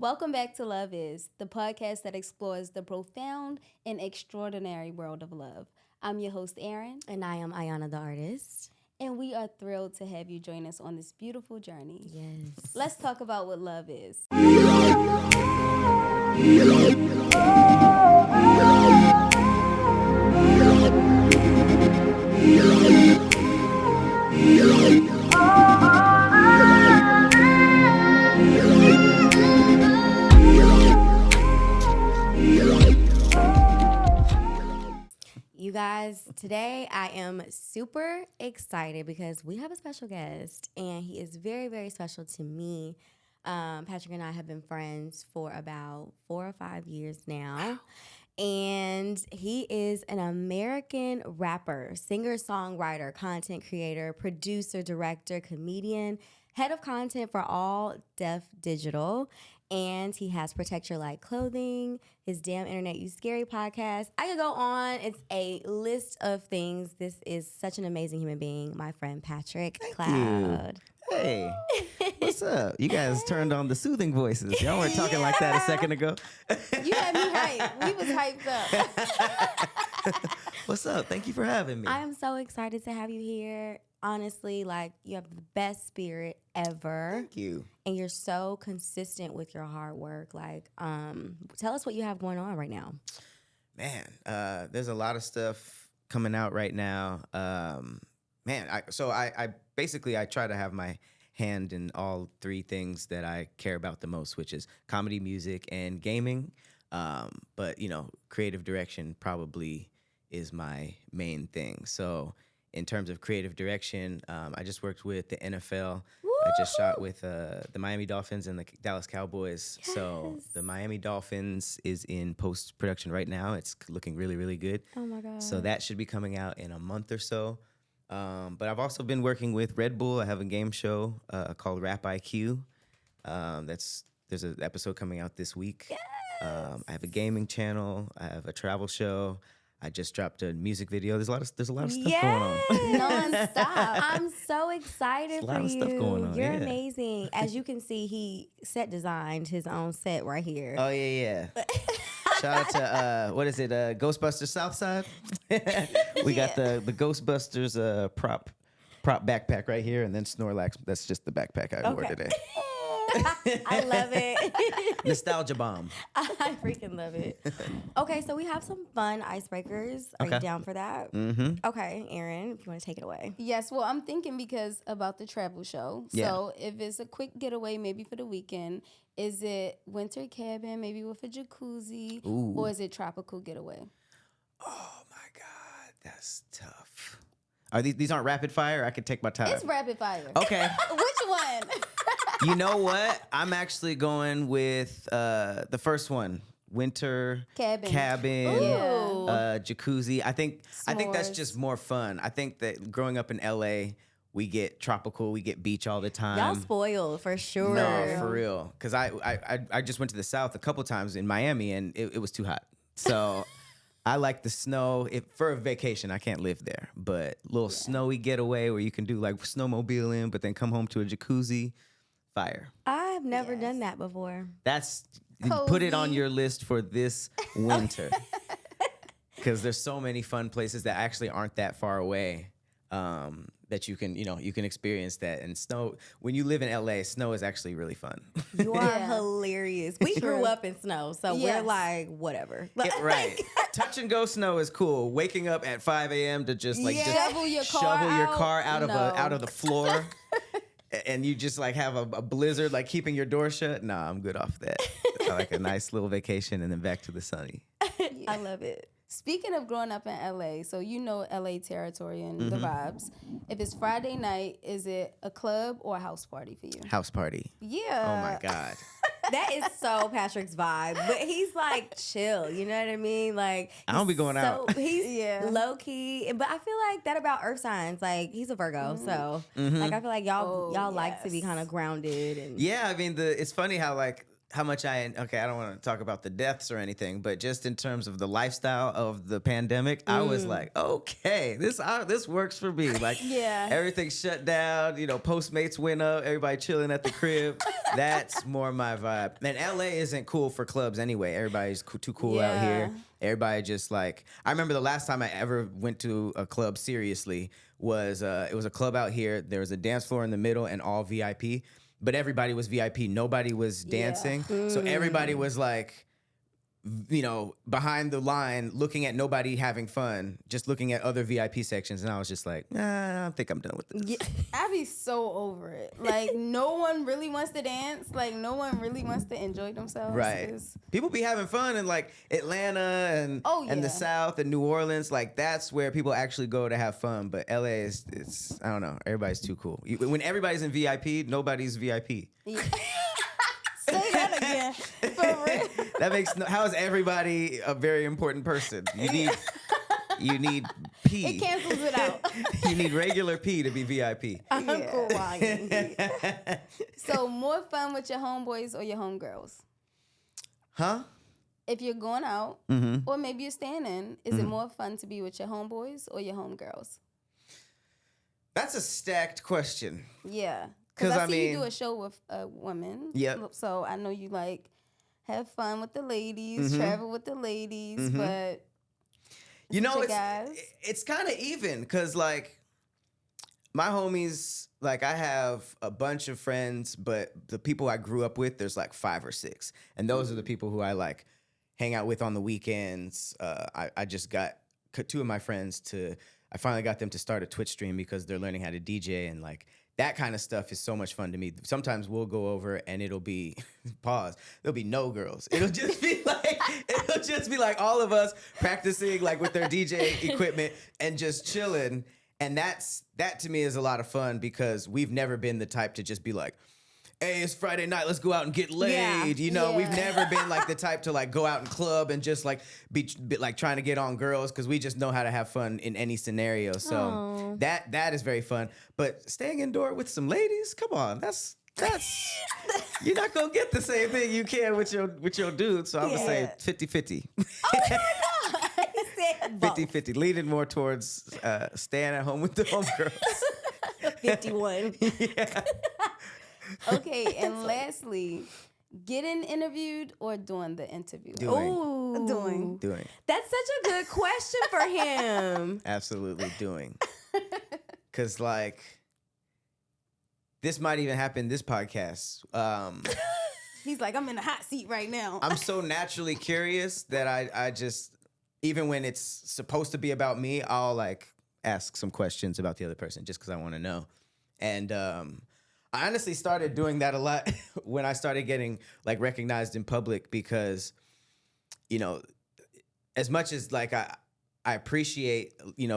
Welcome back to Love Is, the podcast that explores the profound and extraordinary world of love. I'm your host, Erin. And I am Ayana the artist. And we are thrilled to have you join us on this beautiful journey. Yes. Let's talk about what love is. You guys, today I am super excited because we have a special guest and he is very, very special to me. Patrick and I have been friends for about 4 or 5 years now. And he is an American rapper, singer, songwriter, content creator, producer, director, comedian, head of content for All Deaf Digital. And he has Protect Your Light clothing, his Damn Internet You Scary podcast. I could go on. It's a list of things. This is such an amazing human being, my friend Patrick Cloud. Hey, what's up? You guys turned on the soothing voices. Y'all weren't talking like that a second ago. You had me hyped. We was hyped up. What's up? Thank you for having me. I am so excited to have you here. Honestly, like, you have the best spirit ever. Thank you. And you're so consistent with your hard work. Like, tell us what you have going on right now. Man, there's a lot of stuff coming out right now. I basically try to have my hand in all three things that I care about the most, which is comedy, music, and gaming. But creative direction probably is my main thing. So in terms of creative direction, I just worked with the NFL. I just shot with the Miami Dolphins and the Dallas Cowboys. Yes. So the Miami Dolphins is in post-production right now. It's looking really, really good. Oh, my God. So that should be coming out in a month or so. But I've also been working with Red Bull. I have a game show called Rap IQ. There's an episode coming out this week. Yes. I have a gaming channel. I have a travel show. I just dropped a music video. There's a lot of stuff going on. Nonstop. I'm so excited There's a for lot of you. stuff going on, You're yeah. amazing. As you can see, he set designed his own set right here. Oh yeah. Shout out to Ghostbusters Southside. We got the Ghostbusters prop backpack right here, and then Snorlax. That's just the backpack I wore today. I love it. Nostalgia bomb. I freaking love it. Okay, so we have some fun icebreakers. Are you Okay. down for that? Mm-hmm. Okay, Erin, if you want to take it away. Yes, well, I'm thinking because about the travel show. Yeah. So if it's a quick getaway, maybe for the weekend, is it winter cabin, maybe with a jacuzzi, Ooh. or is it tropical getaway? Oh my God, that's tough. Are these aren't rapid fire? I can take my time. It's rapid fire. Okay. Which one? You know what? I'm actually going with the first one. Winter cabin, Ooh. jacuzzi. I think that's S'mores. just more fun. I think that growing up in LA, we get tropical, we get beach all the time. Y'all spoiled for sure. No, for real. Because I just went to the South a couple times in Miami, and it was too hot. So I like the snow. For a vacation, I can't live there. But little snowy getaway where you can do like snowmobiling, but then come home to a jacuzzi. Fire. I've never Yes. done that before. That's put it on Cozy. your list for this winter. Because there's so many fun places that actually aren't that far away. That you can experience that. And snow, when you live in LA, snow is actually really fun. You are Yeah. hilarious. We grew True. up in snow, so Yes. we're like, whatever. Right. Touch and go snow is cool. Waking up at 5 a.m. to just Shovel your car shovel your out? car out No. of the floor. And you just like have a blizzard, like keeping your door shut. Nah, I'm good off that. I like a nice little vacation and then back to the sunny. I love it. Speaking of growing up in LA, so you know LA territory and the vibes. If it's Friday night, is it a club or a house party for you? House party. Yeah. Oh my God. That is so Patrick's vibe, but he's like chill. You know what I mean? Like I don't be he's going out. He's Yeah. low key, but I feel like that about earth signs. Like he's a Virgo, so like I feel like y'all like to be yes. kind of grounded and Yeah, I mean, it's funny how like how much I don't want to talk about the deaths or anything, but just in terms of the lifestyle of the pandemic, I was like, okay, this works for me. Like, Yeah. everything shut down, Postmates went up, everybody chilling at the crib. That's more my vibe. And LA isn't cool for clubs anyway. Everybody's too cool out here. Everybody just like, I remember the last time I ever went to a club seriously was it was a club out here. There was a dance floor in the middle and all VIP. But everybody was VIP. Nobody was dancing. So everybody was like, behind the line, looking at nobody having fun, just looking at other VIP sections. And I was just like, nah, I think I'm done with this. Yeah. I be so over it. Like, no one really wants to dance. Like, no one really wants to enjoy themselves. Right. People be having fun in like Atlanta and the South and New Orleans. Like, that's where people actually go to have fun. But LA it's I don't know. Everybody's too cool. When everybody's in VIP, nobody's VIP. Yeah. Say that again. For real. That makes how is everybody a very important person? You need P. It cancels it out. You need regular P to be VIP. I'm crying. So more fun with your homeboys or your homegirls? Huh? If you're going out or maybe you're staying in, is it more fun to be with your homeboys or your homegirls? That's a stacked question. Yeah. Because I see you do a show with a woman. Yep. So I know you like have fun with the ladies, travel with the ladies, but it's kind of even because like my homies, like I have a bunch of friends, but the people I grew up with, there's like 5 or 6, and those are the people who I like hang out with on the weekends. I just got 2 of my friends I finally got them to start a Twitch stream because they're learning how to DJ, and like that kind of stuff is so much fun to me. Sometimes we'll go over and it'll be there'll be no girls. It'll just be like all of us practicing like with their DJ equipment and just chilling. And that to me is a lot of fun because we've never been the type to just be like, hey, it's Friday night, let's go out and get laid. We've never been like the type to like go out and club and just like be like trying to get on girls because we just know how to have fun in any scenario. So that is very fun. But staying indoor with some ladies, come on, that's you're not gonna get the same thing you can with your dude. So I'm gonna say 50-50. Oh my God. 50-50, leaning more towards staying at home with the homegirls. 51. Yeah. Okay, and lastly, getting interviewed or doing the interview? Doing. That's such a good question for him. Absolutely doing. Because, like, this might even happen this podcast. He's like, I'm in a hot seat right now. I'm so naturally curious that I just, even when it's supposed to be about me, I'll, like, ask some questions about the other person just because I want to know. And I honestly started doing that a lot when I started getting like recognized in public because, as much as like I appreciate,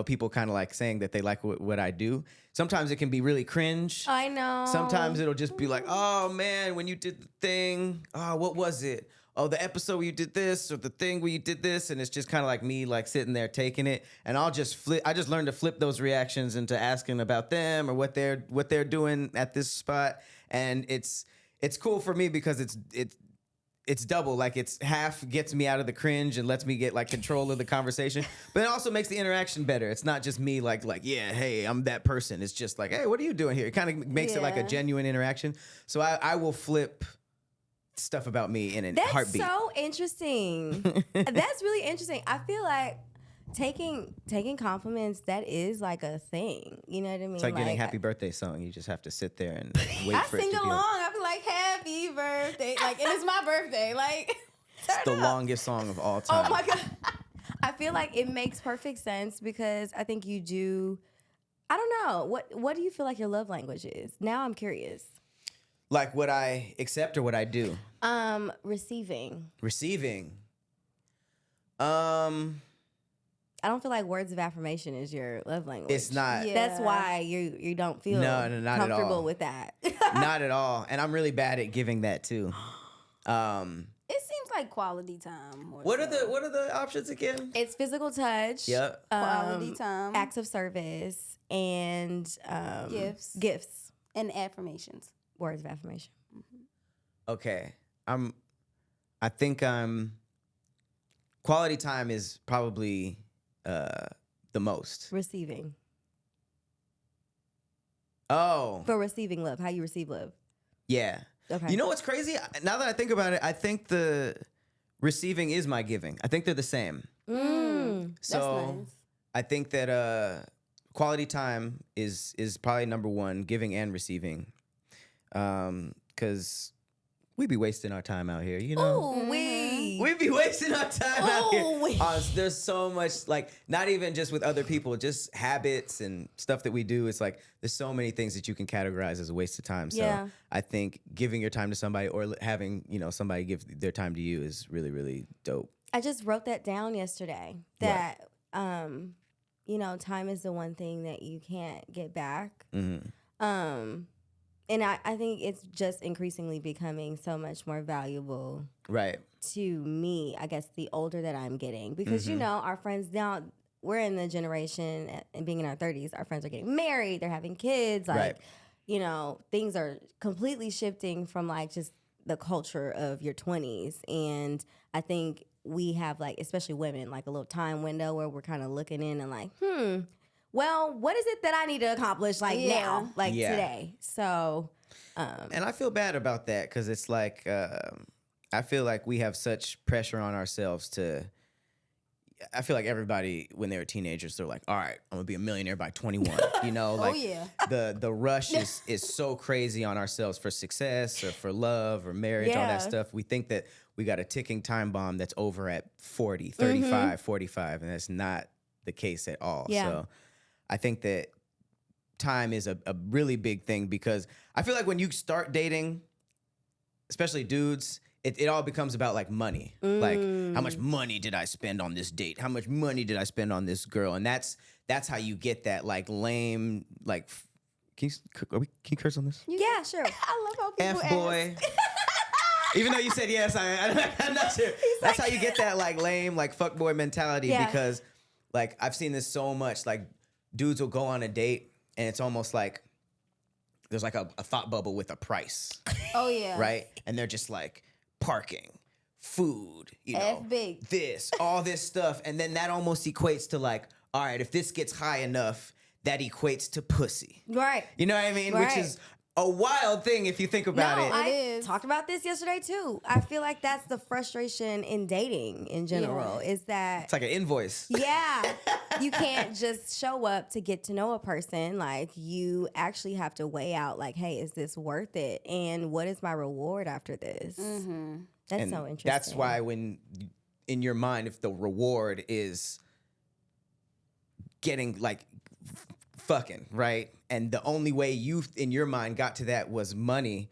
people kind of like saying that they like what I do. Sometimes it can be really cringe. I know. Sometimes it'll just be like, oh man, when you did the thing, oh, what was it? Oh, the episode where you did this or the thing where you did this. And it's just kind of like me like sitting there taking it. And I just learned to flip those reactions into asking about them or what they're doing at this spot. And it's cool for me because it's double. Like it's half gets me out of the cringe and lets me get like control of the conversation. But it also makes the interaction better. It's not just me like, yeah, hey, I'm that person. It's just like, hey, what are you doing here? It kind of makes it like a genuine interaction. So I will flip stuff about me in a heartbeat. That's so interesting. That's really interesting. I feel like taking compliments, that is like a thing. You know what I mean? It's like getting happy birthday song. You just have to sit there and wait for it to sing along. I be like, happy birthday. Like, and it's my birthday. Like, it's the longest song of all time. Oh my God. I feel like it makes perfect sense because I think you do. I don't know. What do you feel like your love language is? Now I'm curious. Like what I accept or what I do? Receiving. I don't feel like words of affirmation is your love language. It's not. Yeah. That's why you don't feel not comfortable at all. with that. Not at all. And I'm really bad at giving that too. It seems like quality time. What are the options again? It's physical touch. Yep. Quality time. Acts of service and Gifts. And affirmations. Words of affirmation. Okay. I'm I think quality time is probably the most. Receiving. Oh. For receiving love, how you receive love. Yeah. Okay. You know what's crazy? Now that I think about it, I think the receiving is my giving. I think they're the same. So That's nice. I think that quality time is probably number one, giving and receiving. Because we be wasting our time out here, you know? Ooh, We be wasting our time out here. There's so much, like, not even just with other people, just habits and stuff that we do. It's like there's so many things that you can categorize as a waste of time. So Yeah. I think giving your time to somebody or having, somebody give their time to you is really, really dope. I just wrote that down yesterday. That time is the one thing that you can't get back. And I think it's just increasingly becoming so much more valuable Right. to me, I guess, the older that I'm getting. Because, our friends now, we're in the generation and being in our 30s, our friends are getting married, they're having kids. Like, things are completely shifting from like just the culture of your 20s. And I think we have like, especially women, like a little time window where we're kind of looking in and like, well, what is it that I need to accomplish now, today? So, and I feel bad about that because it's like, I feel like we have such pressure on ourselves I feel like everybody, when they were teenagers, they're like, all right, I'm gonna be a millionaire by 21. The rush is so crazy on ourselves for success or for love or marriage, all that stuff. We think that we got a ticking time bomb that's over at 40, 35, 45, and that's not the case at all. Yeah. So I think that time is a really big thing because I feel like when you start dating, especially dudes, it all becomes about like money. Like, how much money did I spend on this date? How much money did I spend on this girl? And that's how you get that like lame, like, can you curse on this? yeah, sure. I love how people F-boy. Even though you said yes, I'm not sure. That's how you get that like lame, like fuckboy mentality because like I've seen this so much. Like dudes will go on a date and it's almost like there's like a thought bubble with a price. Oh yeah. Right? And they're just like parking, food, F-big. this, all this stuff. And then that almost equates to like, all right, if this gets high enough, that equates to pussy. Right. You know what I mean? Right. Which is a wild thing if you think about it. I talked about this yesterday too. I feel like that's the frustration in dating in general is that It's like an invoice. Yeah. You can't just show up to get to know a person. Like you actually have to weigh out like, hey, is this worth it? And what is my reward after this? Mm-hmm. That's so interesting. That's why when in your mind, if the reward is getting like fucking, right? And the only way you in your mind got to that was money.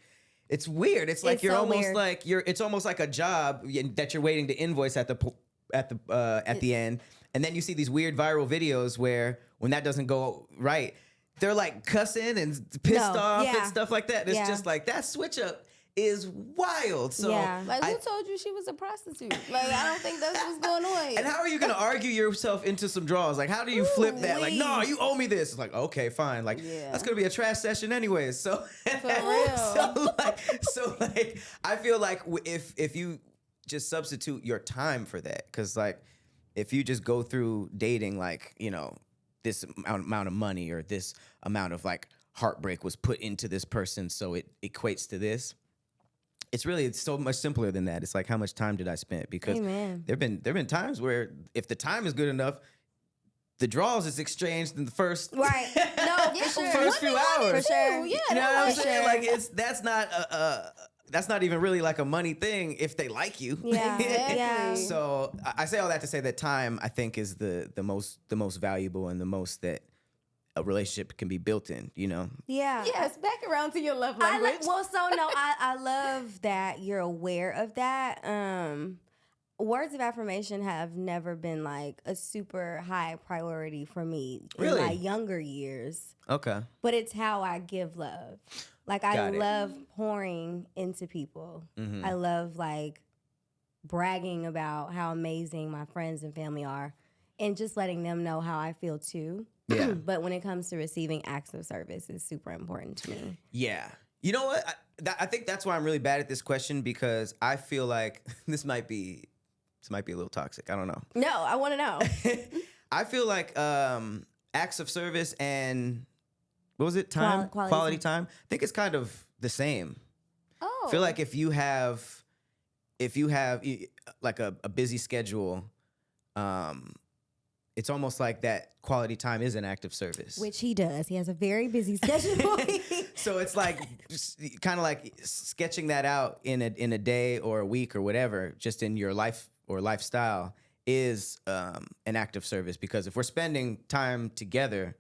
It's weird. It's like you're almost weird. Like it's almost like a job that you're waiting to invoice at the end. And then you see these weird viral videos where when that doesn't go right, they're like cussing and pissed off and stuff like that. It's just like that switch up is wild. So like who told you she was a prostitute? Like I don't think that's what's going on. And how are you gonna argue yourself into some draws? Like how do you flip that? Like no, you owe me this. It's like okay, fine. Like that's gonna be a trash session anyways. So for real. so I feel like if you just substitute your time for that, because like if you just go through dating like this amount of money or this amount of like heartbreak was put into this person, so it equates to this. It's so much simpler than that. It's like how much time did I spend? Because there've been times where if the time is good enough, the draws is exchanged in the first first few hours. For sure. Yeah, you know what I'm saying? Like that's not even really like a money thing if they like you. Yeah. Yeah. So I say all that to say that time I think is the most valuable and the most that a relationship can be built in, Yeah. Yes, back around to your love language. I love that you're aware of that. Words of affirmation have never been like a super high priority for me in my younger years. Okay. But it's how I give love. Like I love pouring into people. Mm-hmm. I love like bragging about how amazing my friends and family are and just letting them know how I feel too. Yeah. But when it comes to receiving acts of service, it's super important to me. Yeah. You know what? I think that's why I'm really bad at this question, because I feel like this might be a little toxic. I don't know. No, I want to know. I feel like acts of service and what was it? Time, quality time. I think it's kind of the same. Oh. I feel like if you have like a busy schedule, it's almost like that quality time is an act of service. Which he does. He has a very busy schedule. So it's like kind of like sketching that out in a day or a week or whatever, just in your life or lifestyle, is an act of service. Because if we're spending time together,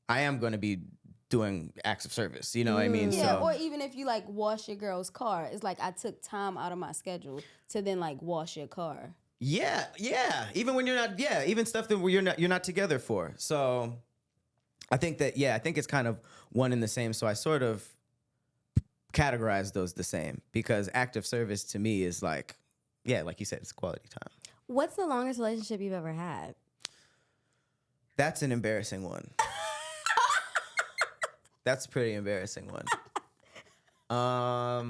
I am going to be doing acts of service. You know what I mean? Yeah, So, or even if you like wash your girl's car, it's like I took time out of my schedule to then like wash your car. yeah. Even when you're not, even stuff that you're not together for. So I think it's kind of one and the same. So I sort of categorize those the same, because act of service to me is like, like you said, it's quality time. What's the longest relationship you've ever had? That's an embarrassing one. That's a pretty embarrassing one. Why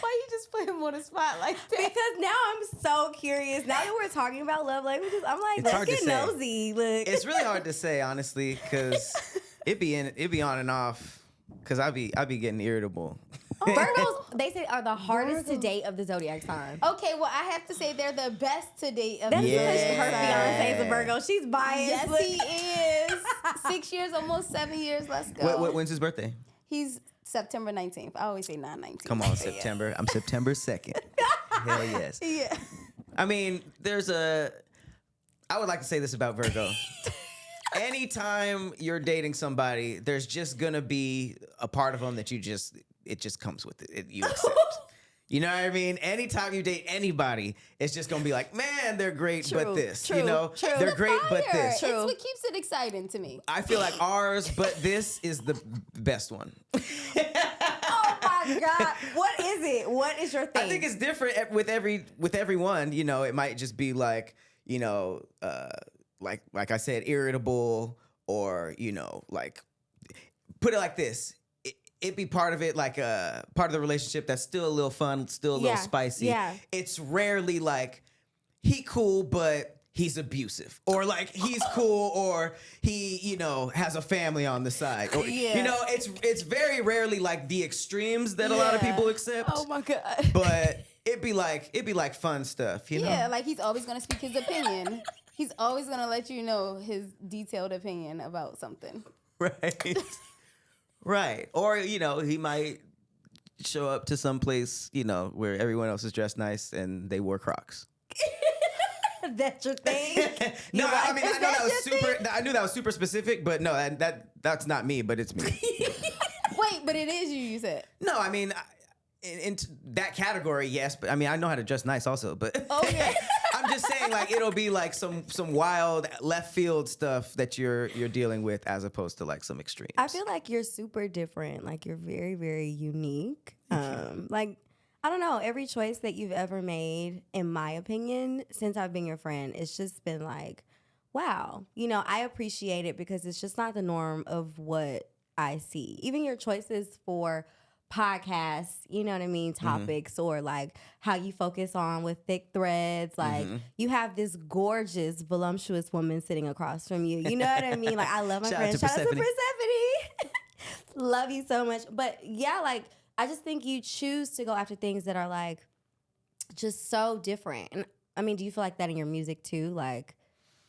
you just put him on the spot like that? Because now I'm so curious. Now that we're talking about love languages, I'm like, let's get nosy. Look. It's really hard to say, honestly, because it be on and off. Because I be getting irritable. Virgos, they say, are the hardest to date of the zodiac sign. Okay, well, I have to say they're the best to date of That's the because zodiac her sign. fiance is a Virgo. She's biased. Yes, Look. he is. 6 years, almost 7 years. Let's go. When's his birthday? He's September 19th. I always say 9/19. Come on, September. I'm September 2nd. Hell yes. Yeah. I mean, I would like to say this about Virgo. Anytime you're dating somebody, there's just gonna be a part of them that it just comes with it. You accept. You know what I mean? Anytime you date anybody, it's just gonna be like, man, they're great, but this. True, you know, they're great, but this. It's what keeps it exciting to me. I feel like ours, but this is the best one. Oh my God. What is it? What is your thing? I think it's different with everyone. You know, it might just be like, you know, like I said, irritable, or, you know, like, put it like this. It be part of it, like part of the relationship that's still a little fun, still a little spicy. Yeah. It's rarely like, he cool, but he's abusive, or like he's cool, or he, you know, has a family on the side. Or, you know, it's very rarely like the extremes that a lot of people accept. Oh my God. But it'd be like fun stuff, you know? Yeah, like he's always gonna speak his opinion. He's always gonna let you know his detailed opinion about something. Right. Right. Or, you know, he might show up to some place, you know, where everyone else is dressed nice and they wore Crocs. That's your thing? No, I mean, I knew that was super specific, but no, that's not me, but it's me. Wait, but it is you said. No, I mean, in that category, yes, but I mean, I know how to dress nice also, but Okay. I'm just saying, like, it'll be like some wild left field stuff that you're dealing with, as opposed to like some extremes. I feel like you're super different. Like, you're very, very unique. Like, I don't know, every choice that you've ever made, in my opinion, since I've been your friend, it's just been like, wow. You know, I appreciate it because it's just not the norm of what I see. Even your choices for podcasts, you know what I mean, topics, or like how you focus on with thick threads. Like, you have this gorgeous, voluptuous woman sitting across from you. You know what I mean? Like, I love my friend. Shout out to Persephone. Love you so much. But yeah, like, I just think you choose to go after things that are like just so different. And I mean, do you feel like that in your music too? Like,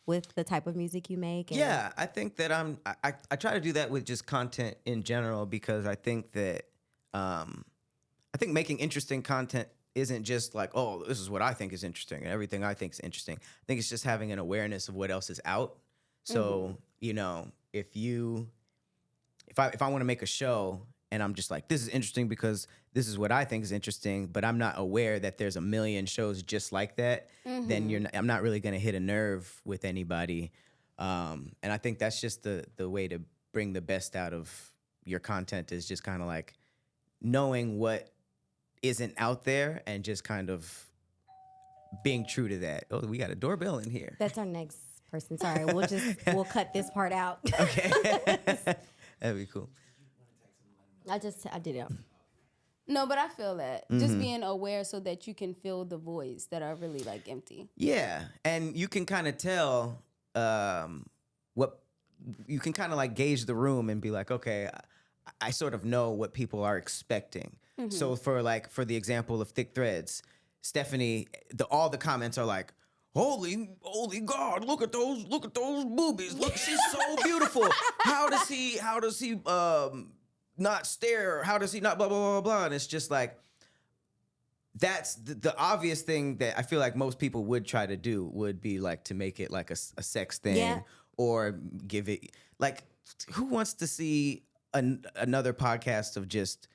with the type of music you make? Yeah, I think that I try to do that with just content in general, because I think that making interesting content isn't just like, oh, this is what I think is interesting and everything I think is interesting. I think it's just having an awareness of what else is out. So, you know, if I want to make a show and I'm just like, this is interesting because this is what I think is interesting, but I'm not aware that there's a million shows just like that, then I'm not really going to hit a nerve with anybody. And I think that's just the way to bring the best out of your content, is just kind of like knowing what isn't out there and just kind of being true to that. Oh, we got a doorbell in here. That's our next person. Sorry, we'll cut this part out. Okay. That'd be cool. I did it. No, but I feel that. Just being aware so that you can fill the voids that are really like empty. Yeah. And you can kind of tell what you can kind of like gauge the room and be like, okay, I sort of know what people are expecting. So for the example of Thick Threads, Stephanie, all the comments are like, holy God, look at those boobies. Look, she's so beautiful. How does he not stare? How does he not blah, blah, blah, blah? And it's just like, that's the obvious thing that I feel like most people would try to do would be like to make it like a sex thing or give it like, who wants to see another podcast of just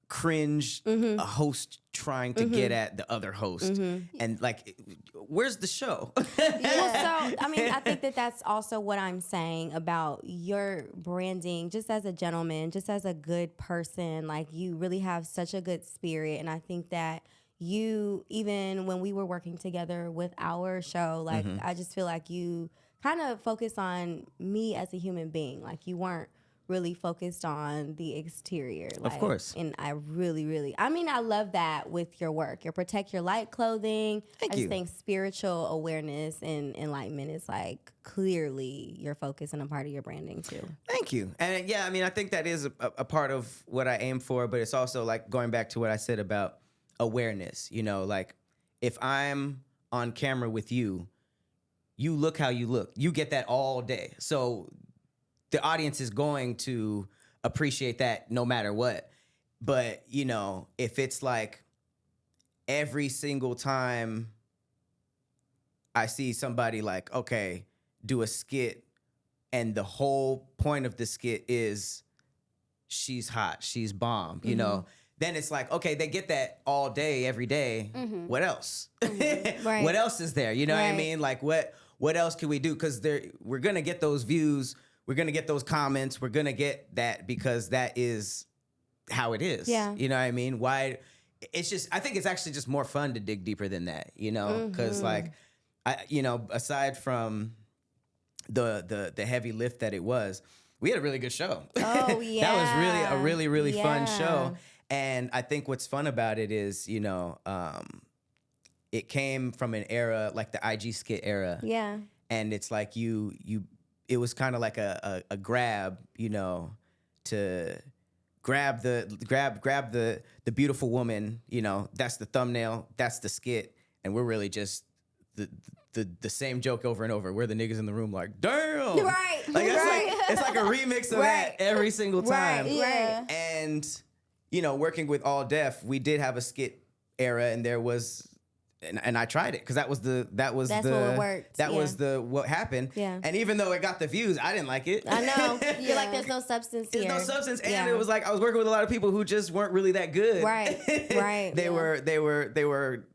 cringe, a host trying to get at the other host, and like, where's the show? Well, so I mean, I think that's also what I'm saying about your branding, just as a gentleman, just as a good person. Like, you really have such a good spirit, and I think that you, even when we were working together with our show, like, I just feel like you kind of focused on me as a human being. Like, you weren't really focused on the exterior. Like, of course. And I really, I mean, I love that with your work. Your Protect Your Light clothing. Thank I you. just think spiritual awareness and enlightenment is like clearly your focus and a part of your branding too. Thank you. And yeah, I mean, I think that is a part of what I aim for, but it's also like going back to what I said about awareness. You know, like if I'm on camera with you, you look how you look. You get that all day. So the audience is going to appreciate that no matter what. But, you know, if it's like every single time I see somebody like, okay, do a skit, and the whole point of the skit is she's hot, she's bomb, you know, then it's like, okay, they get that all day, every day. What else? Right. What else is there? You know what I mean? Like, what else can we do? Because we're going to get those views. We're going to get those comments. We're going to get that because that is how it is. Yeah. You know what I mean? Why? It's just, I think it's actually just more fun to dig deeper than that, you know? Because like, aside from the heavy lift that it was, we had a really good show. Oh, yeah. That was really a really fun Yeah. show. And I think what's fun about it is, you know, it came from an era, like the IG skit era. Yeah. And it's like it was kind of like a grab, you know, to grab the beautiful woman, you know, that's the thumbnail, that's the skit, and we're really just the same joke over and over. We're the niggas in the room like, damn. Right. Like that's right. like it's like a remix of that every single time. Yeah. And you know, working with All Def, we did have a skit era, and there was and I tried it because that was what worked. That was what happened. Yeah. And even though it got the views, I didn't like it. I know. You're like, there's no substance here. There's no substance, and it was like I was working with a lot of people who just weren't really that good. Right. Right. They were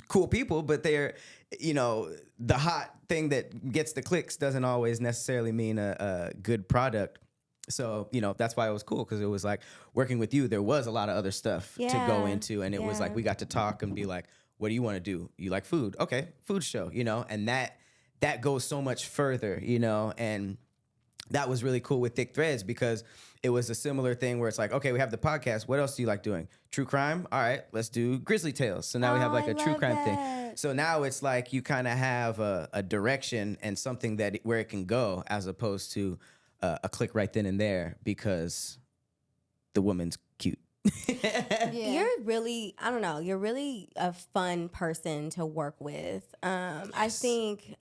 cool people, but they're, you know, the hot thing that gets the clicks doesn't always necessarily mean a good product. So, you know, that's why it was cool, because it was like working with you, there was a lot of other stuff to go into, and it was like we got to talk and be like, what do you want to do? You like food? Okay, food show, you know, and that goes so much further, you know, and that was really cool with Thick Threads because it was a similar thing where it's like, okay, we have the podcast. What else do you like doing? True crime? All right, let's do Grizzly Tales. So now we have like a true crime thing. So now it's like you kind of have a direction and something where it can go, as opposed to a click right then and there because the woman's cute. You're really, I don't know, you're really a fun person to work with. I think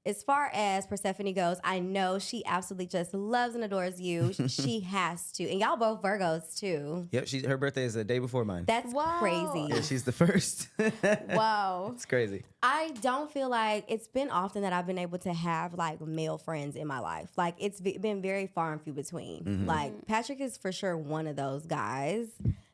as far as Persephone goes, I know she absolutely just loves and adores you. She has to. And y'all both Virgos too. Yep, her birthday is the day before mine. That's crazy. Yeah, she's the first. Wow. It's crazy. I don't feel like it's been often that I've been able to have like male friends in my life. Like it's been very far and few between. Like Patrick is for sure one of those guys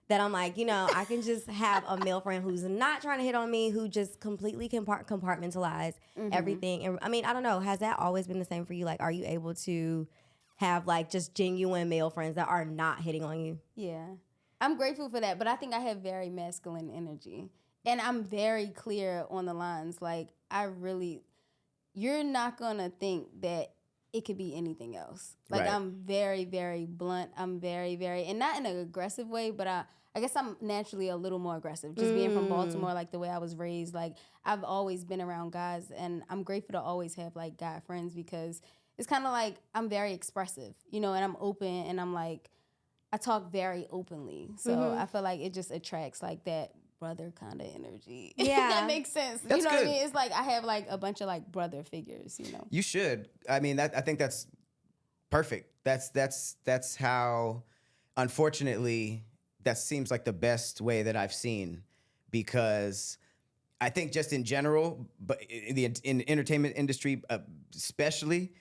that I'm like, you know, I can just have a male friend who's not trying to hit on me, who just completely compartmentalize everything. And I mean, I don't know, has that always been the same for you? Like, are you able to have like just genuine male friends that are not hitting on you? Yeah. I'm grateful for that, but I think I have very masculine energy. And I'm very clear on the lines. Like, you're not going to think that it could be anything else. Like, Right. I'm very, very blunt. I'm very, very, and not in an aggressive way, but I guess I'm naturally a little more aggressive. Just being from Baltimore, like the way I was raised, like I've always been around guys, and I'm grateful to always have like guy friends because it's kind of like I'm very expressive, and I'm open, and I'm like, I talk very openly. So I feel like it just attracts like that brother kind of energy. Yeah. That makes sense. That's what good. I mean? It's like I have like a bunch of like brother figures, You should. I mean, I think that's perfect. That's how, unfortunately, that seems like the best way that I've seen, because I think just in general, but in the entertainment industry especially,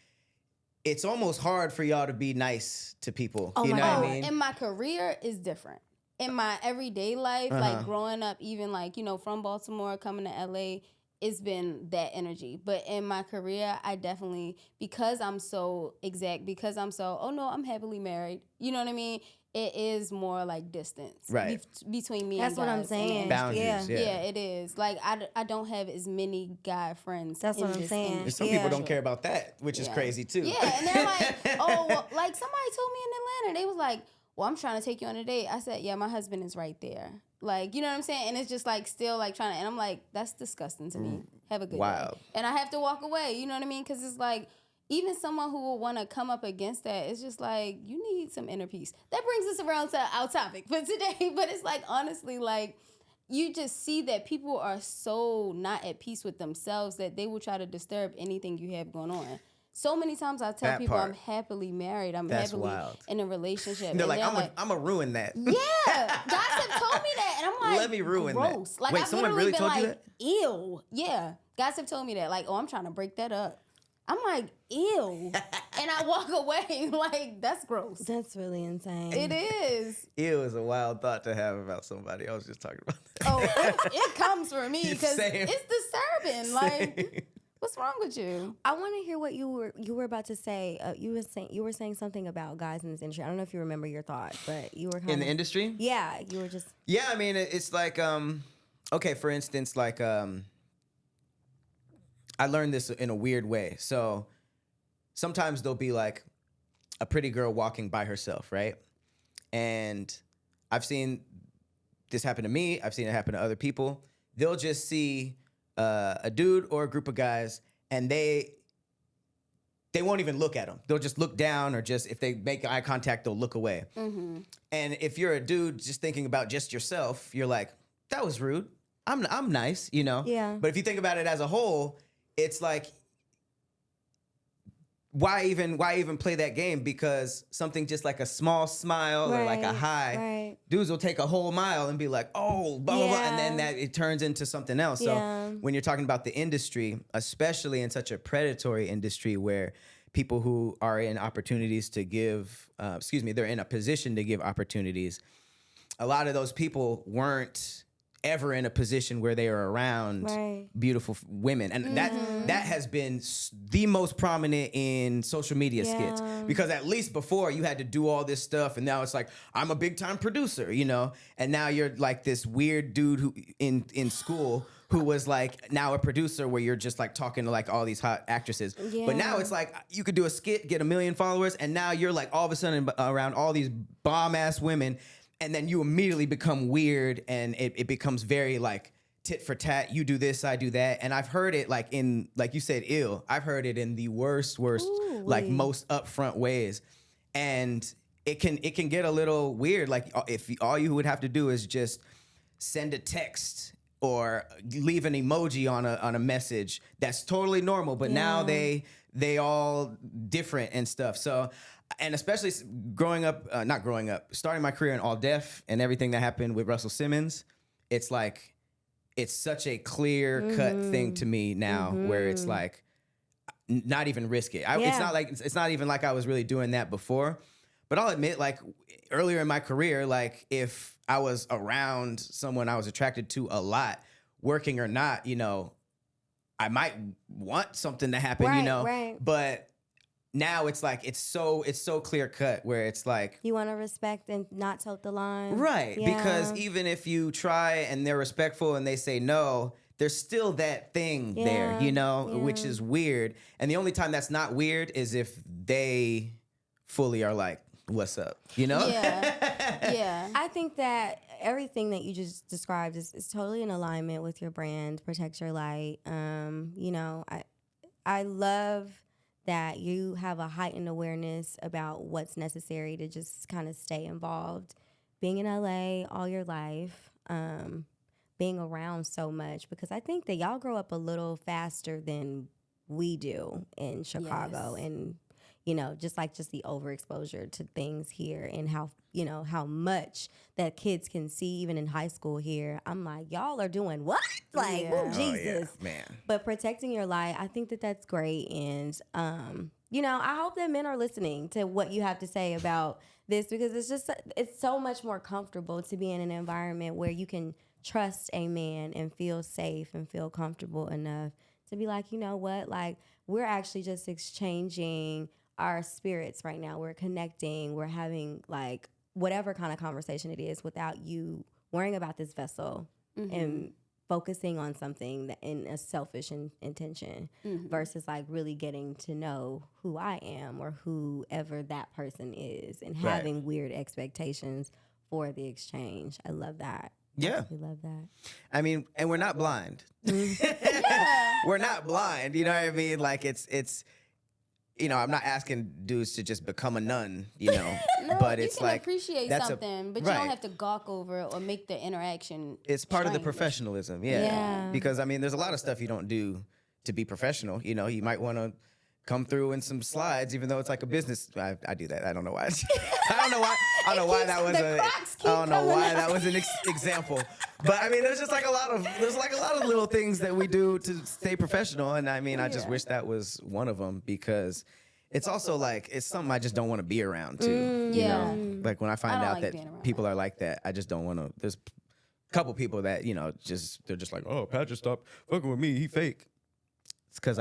it's almost hard for y'all to be nice to people. Oh you my know God. what I mean? In my career is different. In my everyday life, like growing up, even like, from Baltimore, coming to LA, it's been that energy. But in my career, I definitely, because I'm so exact, because I'm so, oh no, I'm happily married. You know what I mean? It is more like distance Right. between me That's and what I'm guys in the saying. industry. Boundaries, yeah. Yeah, it is. Like, I don't have as many guy friends. That's in what I'm this saying. industry. Some Yeah. people don't care about that, which is crazy too. Yeah, and they're like, oh, well, like somebody told me in Atlanta, they was like, well, I'm trying to take you on a date. I said, yeah, my husband is right there. Like, you know what I'm saying? And it's just like still like trying to, and I'm like, that's disgusting to me. Have a good Wow. day. And I have to walk away, you know what I mean? Because it's like, even someone who will want to come up against that, it's just like, you need some inner peace. That brings us around to our topic for today. But it's like, honestly, like, you just see that people are so not at peace with themselves that they will try to disturb anything you have going on. So many times I tell That people part. I'm happily married. I'm That's happily wild. in a relationship. They're And like, I'm going to ruin that. yeah, guys have told me that, and I'm like, Let me ruin that. gross. Like, Wait, I've someone literally really been told you like, ew. Yeah, guys have told me that. Like, oh, I'm trying to break that up. I'm like, ew, and I walk away. Like, that's gross. That's really insane. It is. Ew is a wild thought to have about somebody. I was just talking about that. Oh, it comes for me because Same. it's disturbing. Like, what's wrong with you? I want to hear what you were about to say. You were saying something about guys in this industry. I don't know if you remember your thought, but you were kind In the industry? Yeah, you were just. Yeah, I mean, it's like, okay, for instance, like, I learned this in a weird way. So sometimes there'll be like a pretty girl walking by herself, right? And I've seen this happen to me. I've seen it happen to other people. They'll just see a dude or a group of guys, and they won't even look at them. They'll just look down, or just if they make eye contact, they'll look away. Mm-hmm. And if you're a dude just thinking about just yourself, you're like, that was rude. I'm nice, Yeah. But if you think about it as a whole, it's like, why even play that game? Because something just like a small smile or like a hi, dudes will take a whole mile and be like, oh, blah, blah, blah. And then that it turns into something else. Yeah. So when you're talking about the industry, especially in such a predatory industry where people who are in opportunities to give, they're in a position to give opportunities, a lot of those people weren't ever in a position where they are around beautiful women. And that has been the most prominent in social media skits, because at least before you had to do all this stuff, and now it's like, I'm a big time producer, and now you're like this weird dude who in school who was like now a producer, where you're just like talking to like all these hot actresses. But now it's like you could do a skit, get 1 million followers, and now you're like all of a sudden around all these bomb ass women. And then you immediately become weird, and it becomes very like tit for tat. You do this, I do that. And I've heard it like in, like you said, ill. I've heard it in the worst, like most upfront ways. And it can get a little weird. Like if all you would have to do is just send a text or leave an emoji on a message, that's totally normal. But now they all different and stuff. So, and especially starting my career in All Def and everything that happened with Russell Simmons, it's like, it's such a clear cut thing to me now, where it's like, not even risk it. It's not even like I was really doing that before, but I'll admit, like earlier in my career, like if I was around someone I was attracted to a lot, working or not, I might want something to happen, but now it's like it's so clear cut, where it's like you want to respect and not tote the line, right? Because even if you try and they're respectful and they say no, there's still that thing there, which is weird. And the only time that's not weird is if they fully are like, what's up, Yeah. I think that everything that you just described is totally in alignment with your brand, Protect Your Light. I love that you have a heightened awareness about what's necessary to just kind of stay involved. Being in LA all your life, being around so much, because I think that y'all grow up a little faster than we do in Chicago. Yes. And just the overexposure to things here, and how much that kids can see even in high school here. I'm like, y'all are doing what? Like, Yeah. oh, Jesus. Man. But protecting your light, I think that that's great. And, I hope that men are listening to what you have to say about this, because it's so much more comfortable to be in an environment where you can trust a man and feel safe and feel comfortable enough to be like, you know what? Like, we're actually just exchanging our spirits right now. We're connecting. We're having like whatever kind of conversation it is without you worrying about this vessel and focusing on something that in a selfish intention versus like really getting to know who I am or whoever that person is, and having weird expectations for the exchange. I love that. Yeah. We love that. I mean, and we're not blind. We're not blind. You know what I mean? Like it's I'm not asking dudes to just become a nun, No, but you it's can like appreciate something, but you right. don't have to gawk over it or make the interaction. It's part of the strange. professionalism, Yeah. Because I mean, there's a lot of stuff you don't do to be professional. You might want to come through in some slides, even though it's like a business. I do that. I don't know why. I don't know why that was an example. But I mean, there's like a lot of little things that we do to stay professional, and I mean, I just wish that was one of them, because it's also like it's something I just don't want to be around too. Yeah. Like when I find don't out like being around that people are like that, I just don't want to. There's a couple people that they're just like, oh, Pat, just stop fucking with me. He fake. It's because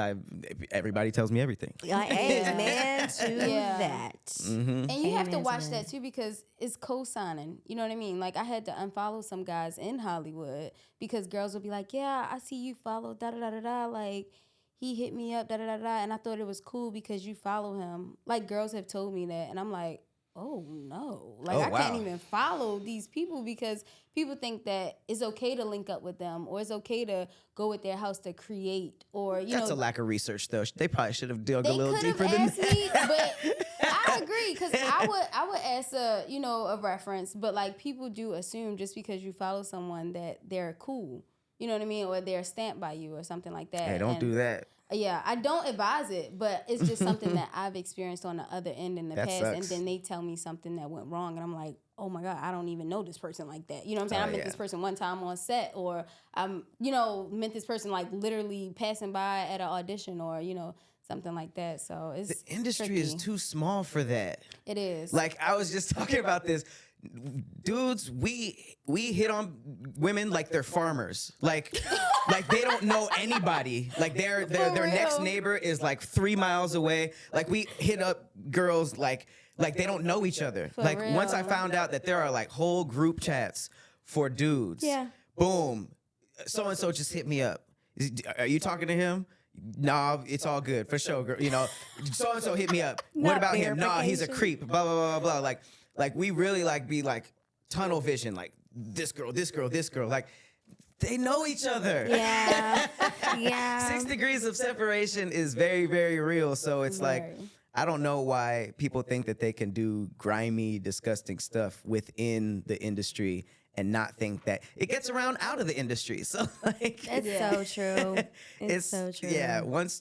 everybody tells me everything. Amen to that. And you have to Amen to watch that. that too, because it's co-signing. You know what I mean? Like, I had to unfollow some guys in Hollywood because girls would be like, yeah, I see you follow da-da-da-da-da. Like, he hit me up, da-da-da-da. And I thought it was cool because you follow him. Like, girls have told me that. And I'm like, oh, no. Like, I can't even follow these people because people think that it's okay to link up with them, or it's okay to go with their house to create, or, That's a lack of research, though. They probably should have dug a they little could have deeper than asked that. me, but I agree, because I would ask a reference, but like, people do assume just because you follow someone that they're cool, you know what I mean, or they're stamped by you or something like that. Hey, don't do that. Yeah, I don't advise it, but it's just something that I've experienced on the other end in the That past, sucks. and then they tell me something that went wrong, and I'm like, oh my God, I don't even know this person like that. You know what I'm saying? I met this person one time on set, or met this person like literally passing by at an audition, or something like that. So it's The industry tricky. is too small for that. It is. Like, I was just talking about this. Dudes, we hit on women like they're farmers. Like they don't know anybody. Like their next neighbor is like 3 miles away. Like, we hit up girls like they don't know each other. For like real. once I found out that there are like whole group chats for dudes. Yeah. Boom. So and so just hit me up. Are you talking to him? Nah, it's all good for sure, girl. So and so hit me up. What about him? Nah, he's a creep. Blah blah blah blah. Like we really be like tunnel vision. Like this girl. Like, they know each other. Yeah. Yeah. 6 degrees of separation is very, very real. So it's like, Very. I don't know why people think that they can do grimy, disgusting stuff within the industry and not think that it gets around out of the industry. So like, It's so true. It's so true. Yeah, once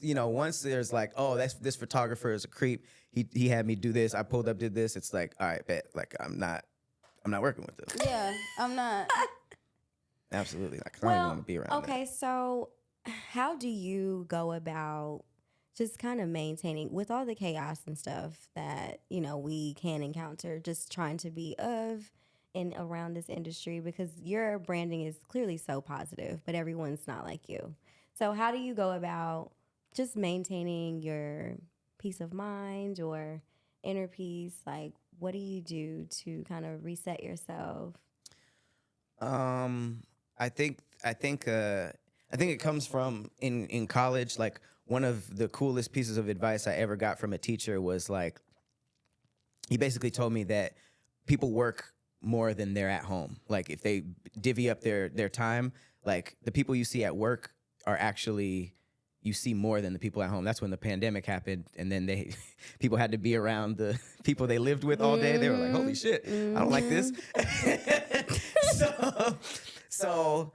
there's like, oh, this photographer is a creep. He had me do this. I pulled up, did this. It's like, all right, bet. Like, I'm not working with this. Yeah, I'm not. Absolutely. Like, I don't even want to be around okay, so how do you go about just kind of maintaining with all the chaos and stuff that, we can encounter, just trying to be of and around this industry, because your branding is clearly so positive, but everyone's not like you. So how do you go about just maintaining your peace of mind or inner peace? Like, what do you do to kind of reset yourself? I think I think it comes from in college. Like one of the coolest pieces of advice I ever got from a teacher was like, he basically told me that people work more than they're at home. Like if they divvy up their time, like the people you see at work are actually, you see more than the people at home. That's when the pandemic happened, and then they people had to be around the people they lived with all day. They were like, "Holy shit, I don't like this." so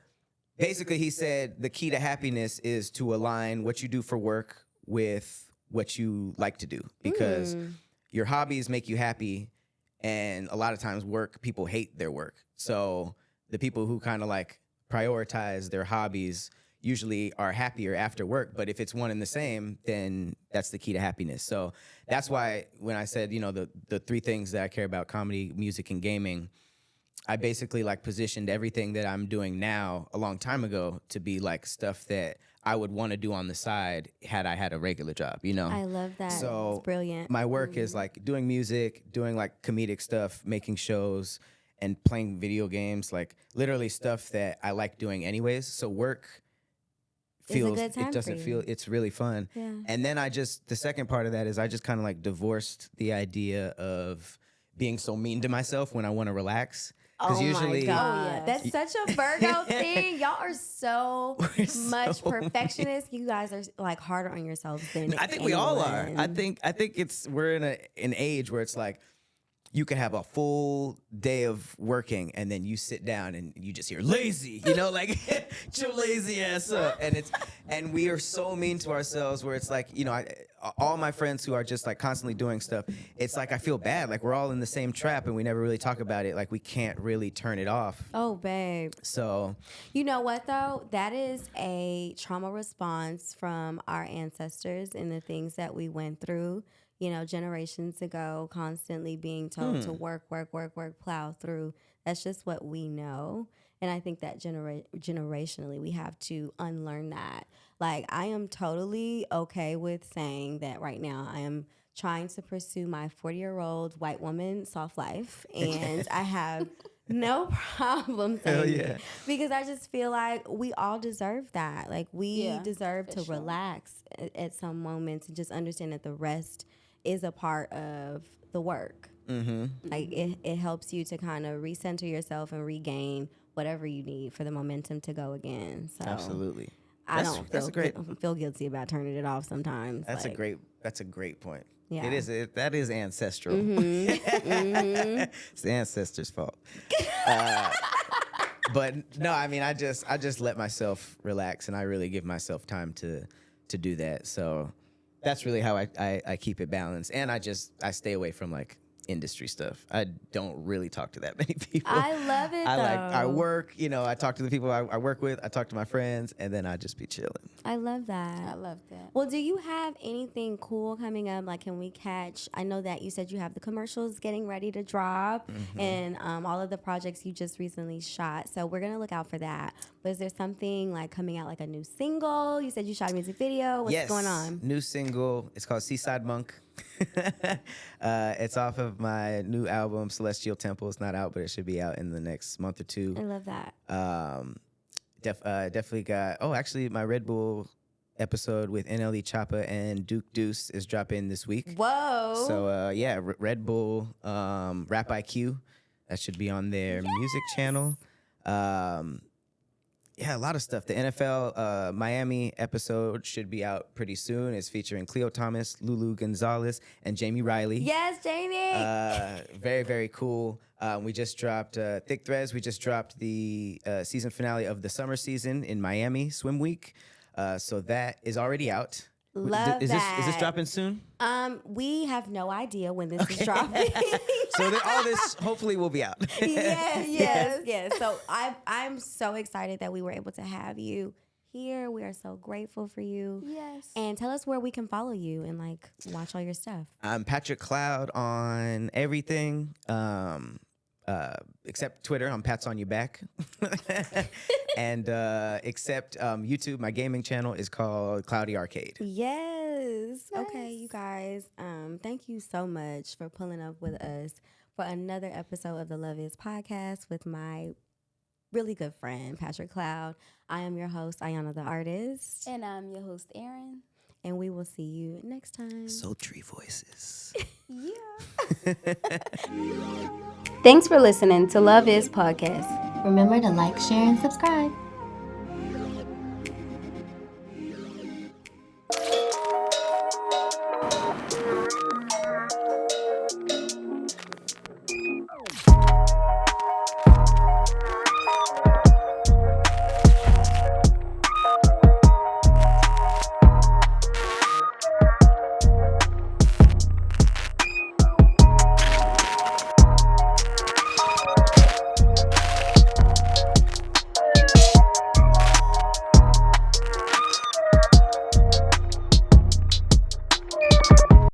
basically, he said the key to happiness is to align what you do for work with what you like to do, because your hobbies make you happy, and a lot of times people hate their work. So the people who kind of like prioritize their hobbies usually are happier after work. But if it's one and the same, then that's the key to happiness. So that's why when I said, the three things that I care about, comedy, music, and gaming, I basically like positioned everything that I'm doing now a long time ago to be like stuff that I would want to do on the side had I had a regular job, I love that. So it's brilliant. my work is like doing music, doing like comedic stuff, making shows, and playing video games, like literally stuff that I like doing anyways. So work feels, good time it doesn't for you. feel, it's really fun. Yeah. And then the second part of that is I just kind of like divorced the idea of being so mean to myself when I want to relax. Oh usually, my God. Oh, yes. That's such a Virgo thing. Y'all are so much so perfectionists. You guys are like harder on yourselves than I think we all are. anyone. I think we're in an age where it's like you can have a full day of working and then you sit down and you just hear lazy, like get your lazy ass up. And we are so mean to ourselves where it's like, all my friends who are just like constantly doing stuff, it's like I feel bad. Like we're all in the same trap and we never really talk about it. Like we can't really turn it off. Oh, babe. So You know what, though? That is a trauma response from our ancestors and the things that we went through, generations ago, constantly being told to work, plow through. That's just what we know. And I think that generationally, we have to unlearn that. Like, I am totally okay with saying that right now I am trying to pursue my 40-year-old white woman soft life. And I have no problem saying it. Because I just feel like we all deserve that. Like, we deserve to relax at some moments and just understand that the rest is a part of the work. Mm-hmm. Like it helps you to kind of recenter yourself and regain whatever you need for the momentum to go again. So Absolutely. I don't feel guilty about turning it off sometimes. That's a great point. Yeah. It is. That is ancestral. Mm-hmm. It's the ancestors' fault. But no, I mean, I just let myself relax, and I really give myself time to do that. So that's really how I keep it balanced, and I stay away from like industry stuff. I don't really talk to that many people. I love it. I work, I talk to the people I work with, I talk to my friends, and then I just be chilling. I love that. I love that. Well, do you have anything cool coming up? Like, can we catch? I know that you said you have the commercials getting ready to drop, and all of the projects you just recently shot. So we're gonna look out for that. But is there something like coming out, like a new single? You said you shot a music video. What's going on? New single. It's called Seaside Monk. It's off of my new album Celestial Temple. It's not out, but it should be out in the next month or two. I love that. Definitely got. Oh, actually, my Red Bull episode with NLE Choppa and Duke Deuce is dropping this week. Whoa! So Red Bull, Rap IQ, that should be on their music channel. A lot of stuff. The NFL Miami episode should be out pretty soon. It's featuring Cleo Thomas, Lulu Gonzalez, and Jamie Riley. Yes, Jamie. Very, very cool. We just dropped Thick Threads. We just dropped the season finale of the summer season in Miami Swim Week. So that is already out. Love is that. Is this dropping soon? We have no idea when this is dropping. So all this hopefully will be out. Yes. So I'm so excited that we were able to have you here. We are so grateful for you. Yes. And tell us where we can follow you and like watch all your stuff. I'm Patrick Cloud on everything. Except Twitter, I'm Pats on Your Back. And except YouTube, my gaming channel is called Cloudy Arcade. Yes. Okay, you guys. Thank you so much for pulling up with us for another episode of the Love Is podcast with my really good friend, Patrick Cloud. I am your host, Ayana the artist, And I'm your host, Erin. and we will see you next time. Sultry voices. Yeah. Thanks for listening to Love Is Podcast. Remember to like, share, and subscribe.